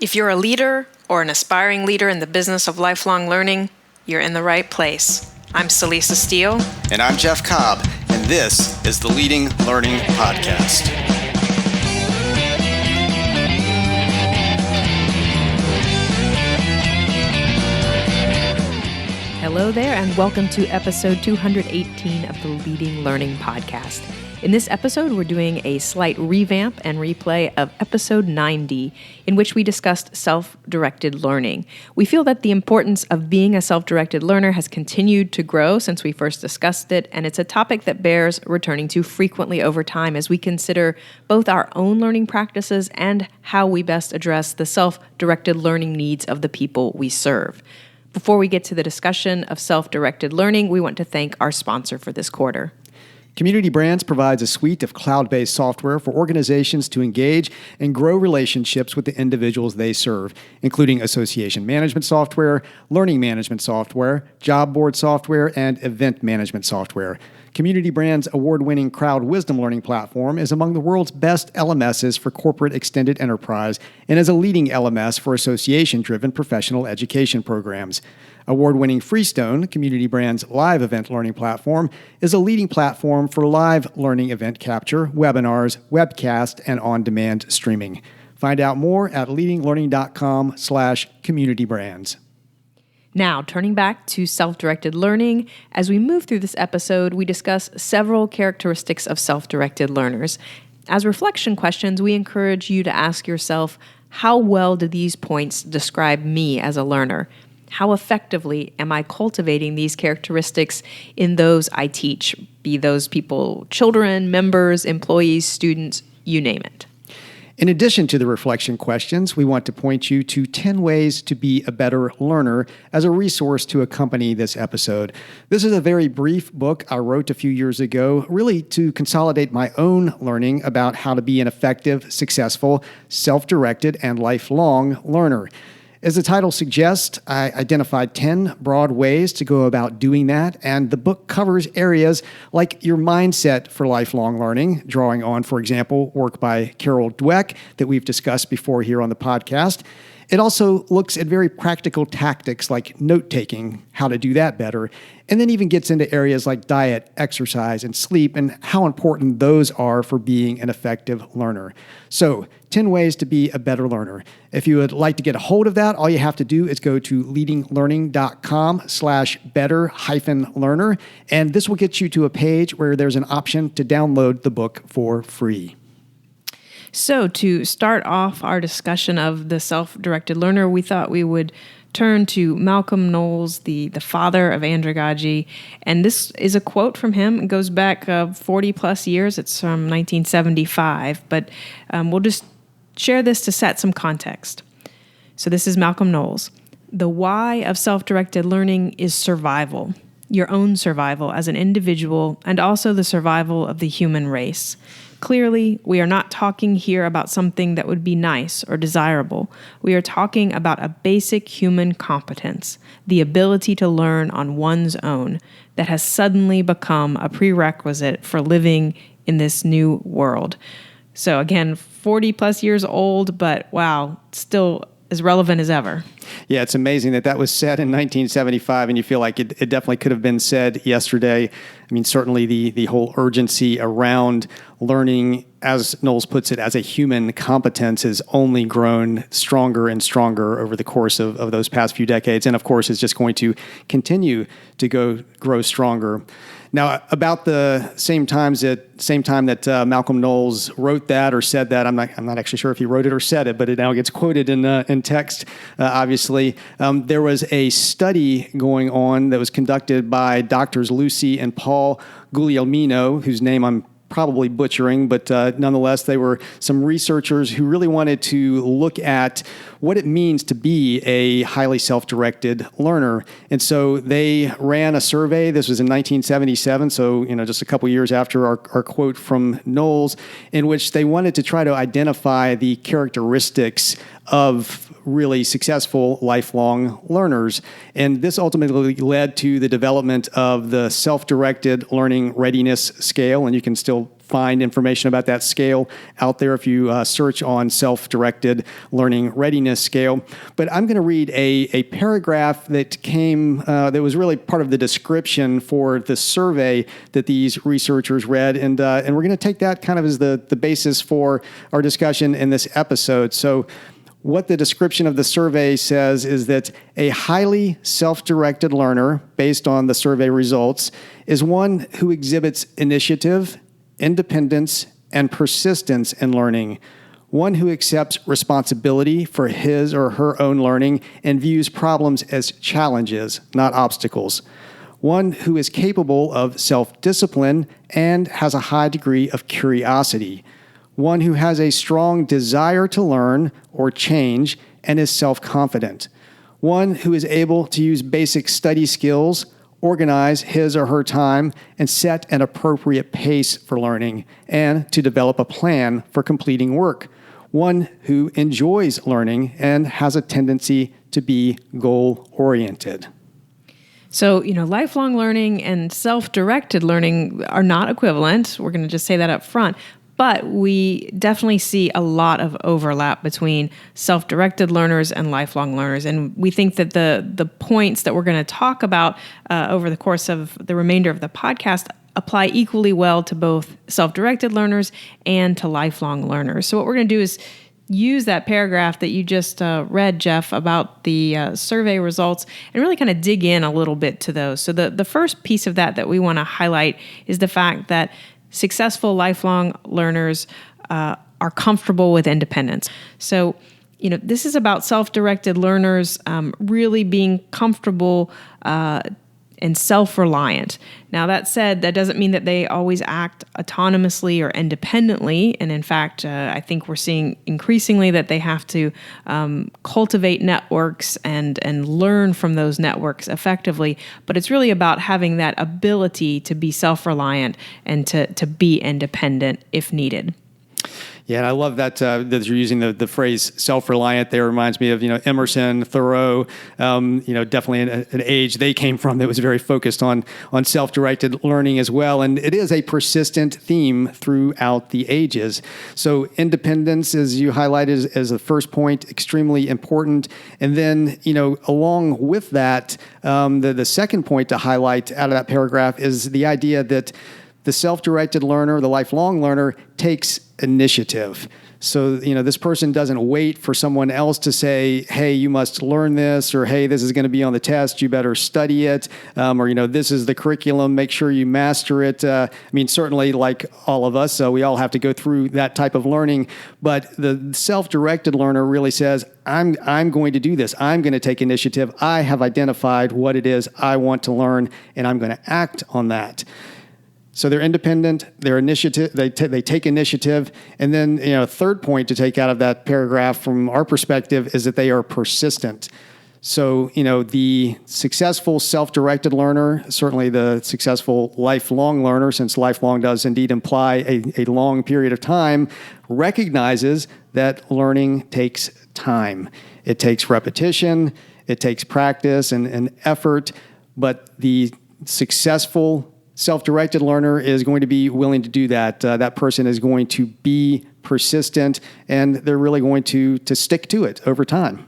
If you're a leader or an aspiring leader in the business of lifelong learning, you're in the right place. I'm Celisa Steele. And I'm Jeff Cobb, and this is the Leading Learning Podcast. Hello there, and welcome to episode 218 of the Leading Learning Podcast. In this episode, we're doing a slight revamp and replay of episode 90, in which we discussed self-directed learning. We feel that the importance of being a self-directed learner has continued to grow since we first discussed it, and it's a topic that bears returning to frequently over time as we consider both our own learning practices and how we best address the self-directed learning needs of the people we serve. Before we get to the discussion of self-directed learning, we want to thank our sponsor for this quarter. Community Brands provides a suite of cloud-based software for organizations to engage and grow relationships with the individuals they serve, including association management software, learning management software, job board software, and event management software. Community Brands' award-winning Crowd Wisdom Learning platform is among the world's best LMSs for corporate extended enterprise and is a leading LMS for association-driven professional education programs. Award-winning Freestone, Community Brands' live event learning platform, is a leading platform for live learning event capture, webinars, webcast, and on-demand streaming. Find out more at leadinglearning.com/communitybrands. Now, turning back to self-directed learning, as we move through this episode, we discuss several characteristics of self-directed learners. As reflection questions, we encourage you to ask yourself, how well do these points describe me as a learner? How effectively am I cultivating these characteristics in those I teach, be those people children, members, employees, students, you name it? In addition to the reflection questions, we want to point you to 10 ways to be a better learner as a resource to accompany this episode. This is a very brief book I wrote a few years ago, really to consolidate my own learning about how to be an effective, successful, self-directed, and lifelong learner. As the title suggests, I identified 10 broad ways to go about doing that, and the book covers areas like your mindset for lifelong learning, drawing on, for example, work by Carol Dweck that we've discussed before here on the podcast. It also looks at very practical tactics like note-taking, how to do that better, and then even gets into areas like diet, exercise, and sleep, and how important those are for being an effective learner. So, 10 ways to be a better learner. If you would like to get a hold of that, all you have to do is go to leadinglearning.com/better-learner, and this will get you to a page where there's an option to download the book for free. So to start off our discussion of the self-directed learner, we thought we would turn to Malcolm Knowles, the father of andragogy. And this is a quote from him. It goes back 40 plus years. It's from 1975. But we'll just share this to set some context. So this is Malcolm Knowles. The why of self-directed learning is survival. Your own survival as an individual and also the survival of the human race. Clearly, we are not talking here about something that would be nice or desirable. We are talking about a basic human competence, the ability to learn on one's own, that has suddenly become a prerequisite for living in this new world. So again, 40 plus years old, but wow, still as relevant as ever. Yeah, it's amazing that was said in 1975, and you feel like it definitely could have been said yesterday. I mean, certainly the whole urgency around learning, as Knowles puts it, as a human competence has only grown stronger and stronger over the course of those past few decades, and of course is just going to continue to grow stronger. Now, about the same time that Malcolm Knowles wrote that or said that, I'm not actually sure if he wrote it or said it, but it now gets quoted in text. Obviously, there was a study going on that was conducted by Doctors Lucy and Paul Guglielmino, whose name I'm probably butchering, but nonetheless, they were some researchers who really wanted to look at what it means to be a highly self-directed learner. And so they ran a survey. This was in 1977, so just a couple years after our quote from Knowles, in which they wanted to try to identify the characteristics of really successful lifelong learners. And this ultimately led to the development of the self-directed learning readiness scale, and you can still find information about that scale out there if you search on self-directed learning readiness scale. But I'm going to read a paragraph that came, that was really part of the description for the survey that these researchers read. And we're going to take that kind of as the basis for our discussion in this episode. So what the description of the survey says is that a highly self-directed learner, based on the survey results, is one who exhibits initiative, independence, and persistence in learning, one who accepts responsibility for his or her own learning and views problems as challenges, not obstacles, one who is capable of self-discipline and has a high degree of curiosity, one who has a strong desire to learn or change and is self-confident, one who is able to use basic study skills, organize his or her time, and set an appropriate pace for learning, and to develop a plan for completing work, one who enjoys learning and has a tendency to be goal-oriented. So, lifelong learning and self-directed learning are not equivalent. We're going to just say that up front. But we definitely see a lot of overlap between self-directed learners and lifelong learners. And we think that the points that we're going to talk about over the course of the remainder of the podcast apply equally well to both self-directed learners and to lifelong learners. So what we're going to do is use that paragraph that you just read, Jeff, about the survey results and really kind of dig in a little bit to those. So the first piece of that we want to highlight is the fact that successful lifelong learners are comfortable with independence. So, this is about self-directed learners really being comfortable and self-reliant. Now, that said, that doesn't mean that they always act autonomously or independently. And in fact, I think we're seeing increasingly that they have to cultivate networks and learn from those networks effectively. But it's really about having that ability to be self-reliant and to be independent if needed. Yeah, and I love that that you're using the phrase self-reliant. There reminds me of Emerson, Thoreau. Definitely an age they came from that was very focused on self-directed learning as well, and it is a persistent theme throughout the ages. So independence, as you highlighted, as the first point, extremely important, and then along with that, the second point to highlight out of that paragraph is the idea that the self-directed learner, the lifelong learner, takes initiative. So, this person doesn't wait for someone else to say, hey, you must learn this, or hey, this is going to be on the test, you better study it, or, this is the curriculum, make sure you master it. Certainly like all of us, we all have to go through that type of learning, but the self-directed learner really says, I'm going to do this. I'm going to take initiative. I have identified what it is I want to learn, and I'm going to act on that. So they're independent, they're initiative, they take initiative. And then, a third point to take out of that paragraph from our perspective is that they are persistent. So, the successful self-directed learner, certainly the successful lifelong learner, since lifelong does indeed imply a long period of time, recognizes that learning takes time. It takes repetition, it takes practice and effort, but the successful self-directed learner is going to be willing to do that. That person is going to be persistent, and they're really going to stick to it over time.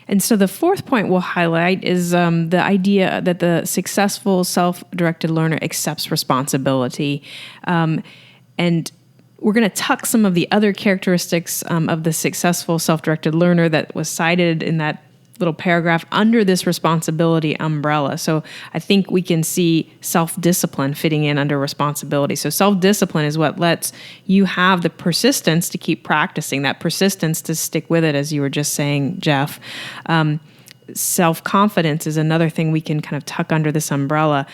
And so the fourth point we'll highlight is the idea that the successful self-directed learner accepts responsibility. And we're going to tuck some of the other characteristics of the successful self-directed learner that was cited in that little paragraph under this responsibility umbrella. So I think we can see self-discipline fitting in under responsibility. So self-discipline is what lets you have the persistence to keep practicing, that persistence to stick with it, as you were just saying, Jeff. Self-confidence is another thing we can kind of tuck under this umbrella.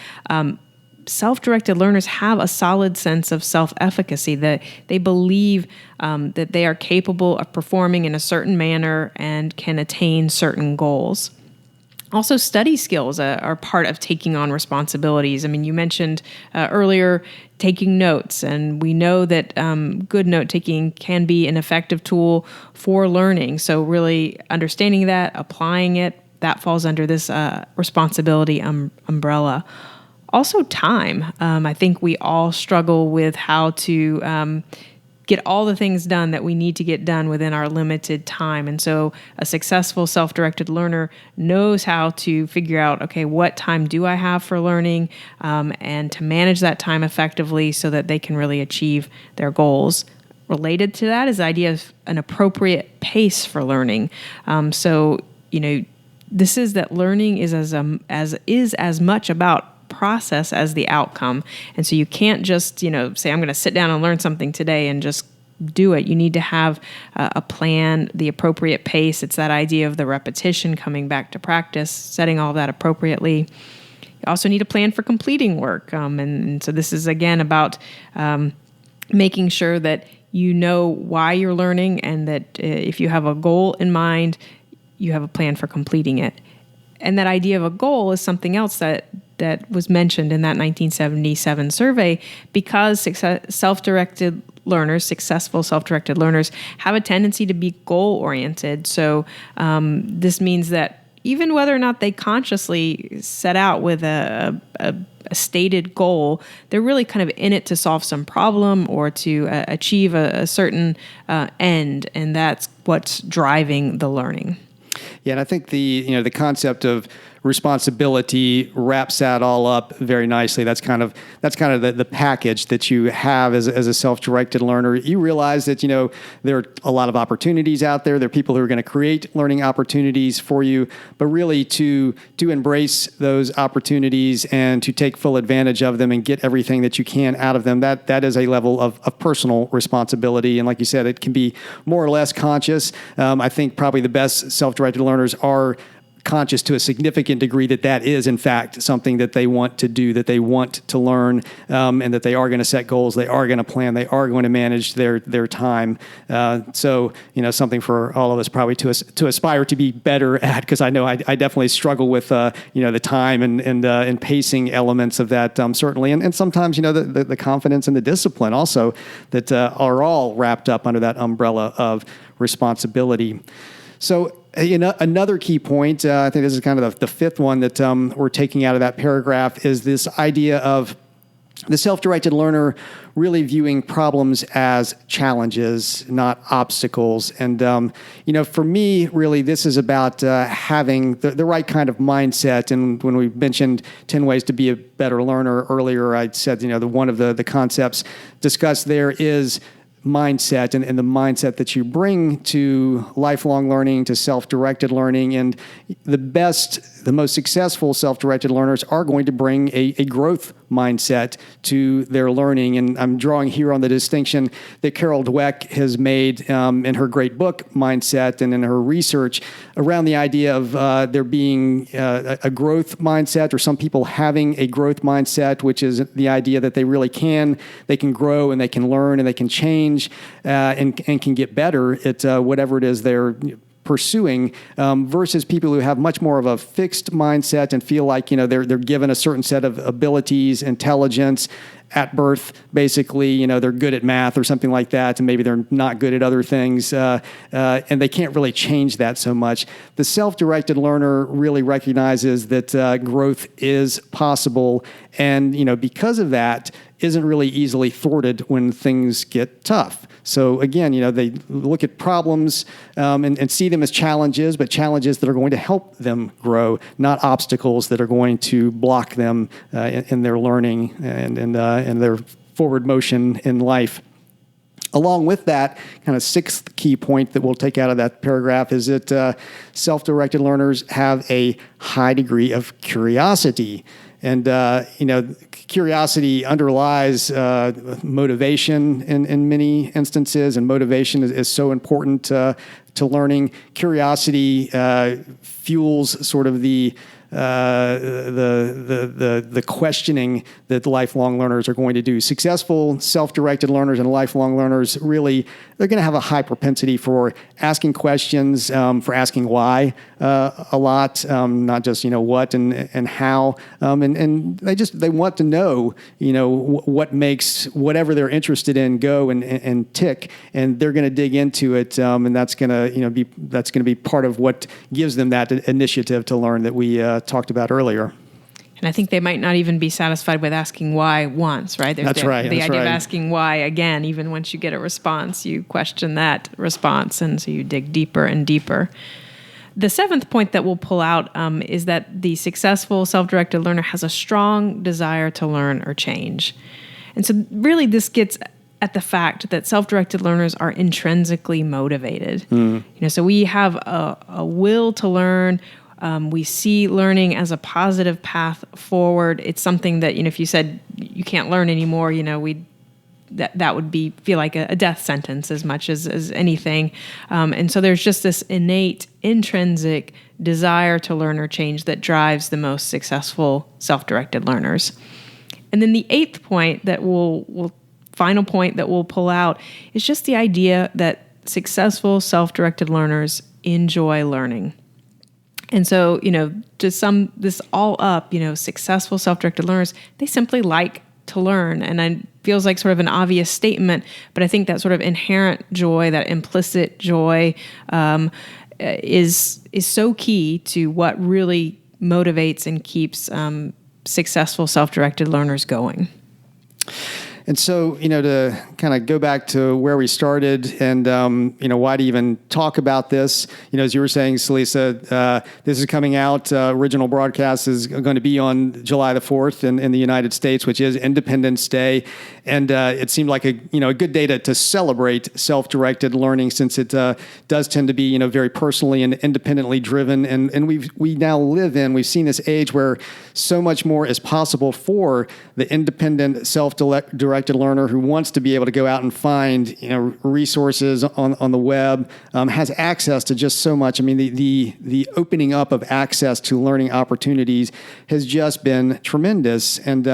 Self-directed learners have a solid sense of self-efficacy, that they believe that they are capable of performing in a certain manner and can attain certain goals. Also, study skills are part of taking on responsibilities. You mentioned earlier taking notes, and we know that good note-taking can be an effective tool for learning. So really understanding that, applying it, that falls under this responsibility umbrella. Also time. I think we all struggle with how to get all the things done that we need to get done within our limited time. And so a successful self-directed learner knows how to figure out, okay, what time do I have for learning, and to manage that time effectively so that they can really achieve their goals. Related to that is the idea of an appropriate pace for learning. This is that learning is as much about process as the outcome. And so you can't just, say, I'm going to sit down and learn something today and just do it. You need to have a plan, the appropriate pace. It's that idea of the repetition, coming back to practice, setting all that appropriately. You also need a plan for completing work. And so this is, again, about making sure that you know why you're learning, and that if you have a goal in mind, you have a plan for completing it. And that idea of a goal is something else that was mentioned in that 1977 survey, because successful self-directed learners have a tendency to be goal-oriented. So this means that even whether or not they consciously set out with a stated goal, they're really kind of in it to solve some problem or to achieve a certain end, and that's what's driving the learning. Yeah, and I think the concept of responsibility wraps that all up very nicely. That's kind of the package that you have as a self-directed learner. You realize that there are a lot of opportunities out there. There are people who are going to create learning opportunities for you, but really to embrace those opportunities and to take full advantage of them and get everything that you can out of them. That is a level of personal responsibility, and like you said, it can be more or less conscious. I think probably the best self-directed learners are conscious to a significant degree that is, in fact, something that they want to do, that they want to learn, and that they are going to set goals, they are going to plan, they are going to manage their time. So, something for all of us probably to aspire to be better at, because I know I definitely struggle with, the time and pacing elements of that, certainly. And sometimes, the confidence and the discipline also that are all wrapped up under that umbrella of responsibility. So, another key point, I think this is kind of the fifth one that we're taking out of that paragraph, is this idea of the self-directed learner really viewing problems as challenges, not obstacles. And, for me, really, this is about having the right kind of mindset. And when we mentioned 10 ways to be a better learner earlier, I said, one of the concepts discussed there is mindset, and the mindset that you bring to lifelong learning, to self-directed learning. And the most successful self-directed learners are going to bring a growth mindset to their learning. And I'm drawing here on the distinction that Carol Dweck has made in her great book, Mindset, and in her research around the idea of there being a growth mindset, or some people having a growth mindset, which is the idea that they can grow and they can learn and they can change and can get better at whatever it is they're pursuing, versus people who have much more of a fixed mindset and feel like they're given a certain set of abilities, intelligence at birth. Basically, they're good at math or something like that, and maybe they're not good at other things, and they can't really change that so much. The self-directed learner really recognizes that growth is possible, and because of that, isn't really easily thwarted when things get tough. So again, they look at problems and see them as challenges, but challenges that are going to help them grow, not obstacles that are going to block them in their learning and their forward motion in life. Along with that, kind of sixth key point that we'll take out of that paragraph is that self-directed learners have a high degree of curiosity. And, curiosity underlies motivation in many instances, and motivation is so important to learning. Curiosity fuels sort of the questioning that lifelong learners are going to do. Successful self-directed learners and lifelong learners, really, they're going to have a high propensity for asking questions, for asking why a lot, not just what and how, and they want to know what makes whatever they're interested in go and tick, and they're going to dig into it, and that's going to be part of what gives them that initiative to learn that we talked about earlier. And I think they might not even be satisfied with asking why once, right? There's That's the, right. The That's idea right. of asking why again, even once you get a response, you question that response, and so you dig deeper and deeper. The seventh point that we'll pull out is that the successful self-directed learner has a strong desire to learn or change. And so really this gets at the fact that self-directed learners are intrinsically motivated. So we have a will to learn. We see learning as a positive path forward. It's something that, if you said you can't learn anymore, that would feel like a death sentence as much as anything. And so there's just this innate, intrinsic desire to learn or change that drives the most successful self-directed learners. And then the eighth point final point that we'll pull out is just the idea that successful self-directed learners enjoy learning. And so, to sum this all up, successful self-directed learners, they simply like to learn. And it feels like sort of an obvious statement, but I think that sort of inherent joy, that implicit joy, is so key to what really motivates and keeps successful self-directed learners going. And so, to kind of go back to where we started and, why to even talk about this, as you were saying, Celisa, this is coming out, original broadcast is going to be on July the 4th in the United States, which is Independence Day. And it seemed like a good day to celebrate self-directed learning, since it does tend to be, very personally and independently driven. And we've seen this age where so much more is possible for the independent self-directed learner who wants to be able to go out and find resources on the web, has access to just so much. I mean, the opening up of access to learning opportunities has just been tremendous, and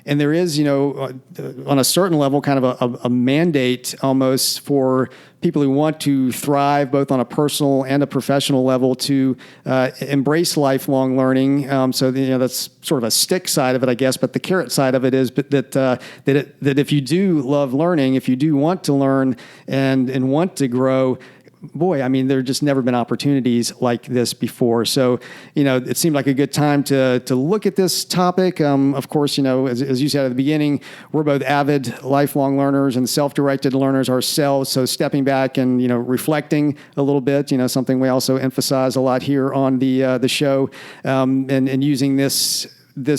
there is on a certain level kind of a mandate almost for people who want to thrive both on a personal and a professional level to embrace lifelong learning. So that's sort of a stick side of it, I guess, but the carrot side of it is that if you do love learning, if you do want to learn and want to grow, boy, I mean, there have just never been opportunities like this before. So, it seemed like a good time to look at this topic. Of course, as you said at the beginning, we're both avid lifelong learners and self-directed learners ourselves. So stepping back and, reflecting a little bit, something we also emphasize a lot here on the show, and using this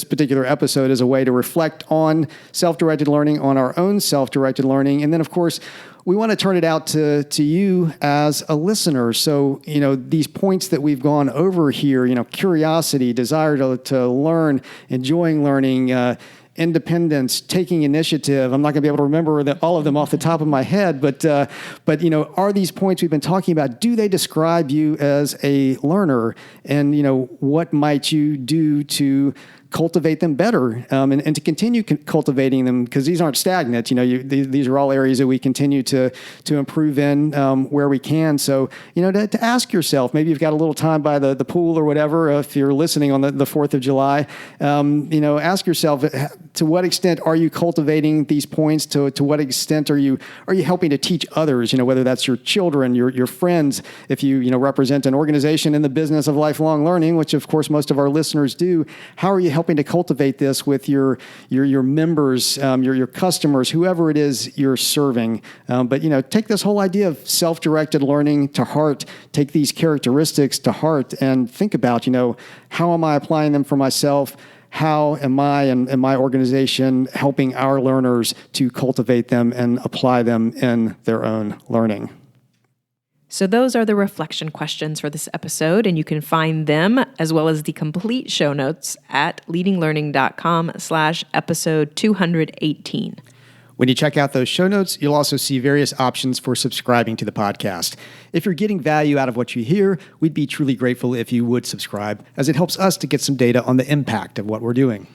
particular episode as a way to reflect on self-directed learning, on our own self-directed learning. And then, of course, we want to turn it out to you as a listener. So, these points that we've gone over here, curiosity, desire to learn, enjoying learning, independence, taking initiative. I'm not going to be able to remember all of them off the top of my head, but are these points we've been talking about, do they describe you as a learner? And, what might you do to cultivate them better, and to continue cultivating them, because these aren't stagnant. These are all areas that we continue to improve in where we can. So, to ask yourself, maybe you've got a little time by the pool or whatever, if you're listening on the 4th of July, ask yourself, to what extent are you cultivating these points? To what extent are you helping to teach others, whether that's your children, your friends, if you represent an organization in the business of lifelong learning, which of course most of our listeners do. How are you helping to cultivate this with your members, your customers, whoever it is you're serving? But take this whole idea of self-directed learning to heart. Take these characteristics to heart and think about, how am I applying them for myself? How am I and my organization helping our learners to cultivate them and apply them in their own learning? So those are the reflection questions for this episode, and you can find them as well as the complete show notes at leadinglearning.com/episode 218. When you check out those show notes, you'll also see various options for subscribing to the podcast. If you're getting value out of what you hear, we'd be truly grateful if you would subscribe, as it helps us to get some data on the impact of what we're doing.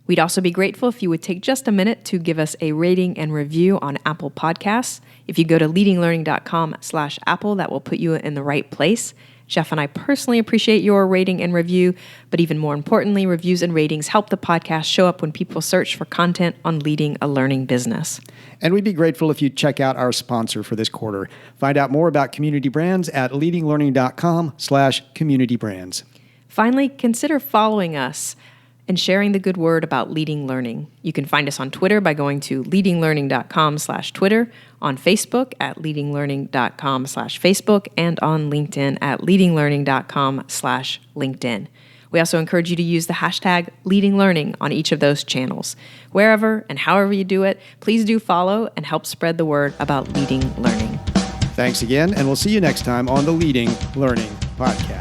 We'd also be grateful if you would take just a minute to give us a rating and review on Apple Podcasts. If you go to leadinglearning.com/Apple, that will put you in the right place. Jeff and I personally appreciate your rating and review, but even more importantly, reviews and ratings help the podcast show up when people search for content on leading a learning business. And we'd be grateful if you check out our sponsor for this quarter. Find out more about Community Brands at leadinglearning.com/communitybrands. Finally, consider following us and sharing the good word about leading learning. You can find us on Twitter by going to leadinglearning.com/Twitter, on Facebook at leadinglearning.com/Facebook, and on LinkedIn at leadinglearning.com/LinkedIn. We also encourage you to use the hashtag leadinglearning on each of those channels. Wherever and however you do it, please do follow and help spread the word about leading learning. Thanks again, and we'll see you next time on the Leading Learning Podcast.